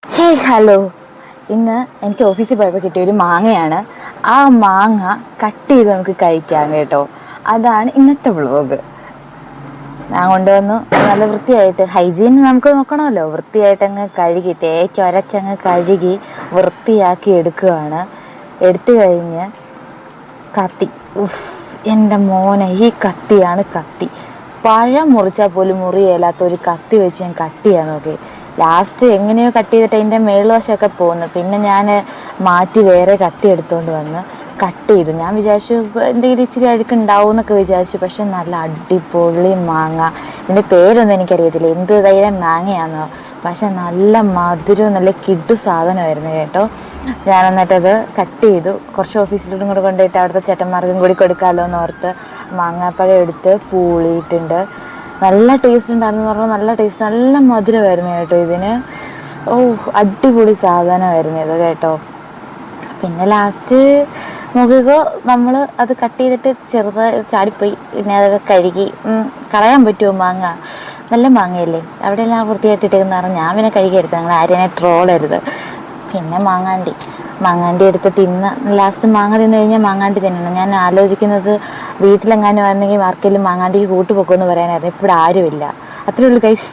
Hello. ഇന്ന് എനിക്ക് ഓഫീസിൽ പോയപ്പോൾ കിട്ടിയ ഒരു മാങ്ങയാണ്. ആ മാങ്ങ കട്ട് ചെയ്ത് നമുക്ക് കഴിക്കാം കേട്ടോ. അതാണ് ഇന്നത്തെ വ്ളോഗ്. ഞാൻ കൊണ്ടുവന്നു നല്ല വൃത്തിയായിട്ട്, ഹൈജീൻ നമുക്ക് നോക്കണമല്ലോ, വൃത്തിയായിട്ടങ്ങ് കഴുകി തേച്ചൊരച്ചങ്ങ് കഴുകി വൃത്തിയാക്കി എടുക്കുകയാണ്. എടുത്തു കഴിഞ്ഞ് കത്തി, എൻ്റെ മോനെ, ഈ കത്തിയാണ് കത്തി. പഴം മുറിച്ചാൽ പോലും മുറിയേലാത്ത ഒരു കത്തി വെച്ച് ഞാൻ കട്ട് ചെയ്യാൻ നോക്കി. ലാസ്റ്റ് എങ്ങനെയോ കട്ട് ചെയ്തിട്ട് അതിൻ്റെ മേളുവശമൊക്കെ പോന്നു. പിന്നെ ഞാൻ മാറ്റി വേറെ കത്തി എടുത്തുകൊണ്ട് വന്ന് കട്ട് ചെയ്തു. ഞാൻ വിചാരിച്ചു എന്തെങ്കിലും ഇച്ചിരി അഴുക്കുണ്ടാവും എന്നൊക്കെ വിചാരിച്ചു. പക്ഷെ നല്ല അടിപൊളി മാങ്ങ. ഇതിൻ്റെ പേരൊന്നും എനിക്കറിയത്തില്ല, എന്ത് തൈരം മാങ്ങയാണെന്നോ. പക്ഷെ നല്ല മധുരവും നല്ല കിഡു സാധനമായിരുന്നു കേട്ടോ. ഞാൻ എന്നിട്ടത് കട്ട് ചെയ്തു. കുറച്ച് ഓഫീസിലോട്ടും കൂടെ കൊണ്ടുപോയിട്ട് അവിടുത്തെ ചേട്ടന്മാർക്കും കൂടി കൊടുക്കാമല്ലോ എന്ന് ഓർത്ത് മാങ്ങാപ്പഴം എടുത്ത് പൂളിയിട്ടുണ്ട്. നല്ല ടേസ്റ്റ് ഉണ്ടായിരുന്നു പറഞ്ഞാൽ നല്ല ടേസ്റ്റ്, നല്ല മധുരമായിരുന്നു കേട്ടോ ഇതിന്. അടിപൊളി സാധനമായിരുന്നു ഇത് കേട്ടോ. പിന്നെ ലാസ്റ്റ് നോക്കിക്കോ, നമ്മൾ അത് കട്ട് ചെയ്തിട്ട് ചെറുതായി ചാടിപ്പോയി. പിന്നെ അതൊക്കെ കഴുകി കളയാൻ പറ്റുമോ മാങ്ങ? നല്ല മാങ്ങയല്ലേ, അവിടെയെല്ലാം വൃത്തിയായിട്ടിട്ടേക്കെന്ന് പറഞ്ഞാൽ ഞാൻ പിന്നെ കഴുകിയെടുത്ത്, നിങ്ങൾ ആരെയും ട്രോളരുത്. പിന്നെ മാങ്ങാണ്ടി എടുത്ത് തിന്ന്. ലാസ്റ്റ് മാങ്ങ തിന്നു കഴിഞ്ഞാൽ മാങ്ങാണ്ടി തിന്നണം. ഞാൻ ആലോചിക്കുന്നത് വീട്ടിലെങ്ങാനും ആയിരുന്നെങ്കിൽ ആർക്കെങ്കിലും മാങ്ങാണ്ടിക്ക് കൂട്ടുപൊക്കുമെന്ന് പറയാനായിരുന്നു. ഇപ്പോൾ ഇവിടെ ആരുമില്ല. അത്രേ ഉള്ളൂ ഗൈസ്.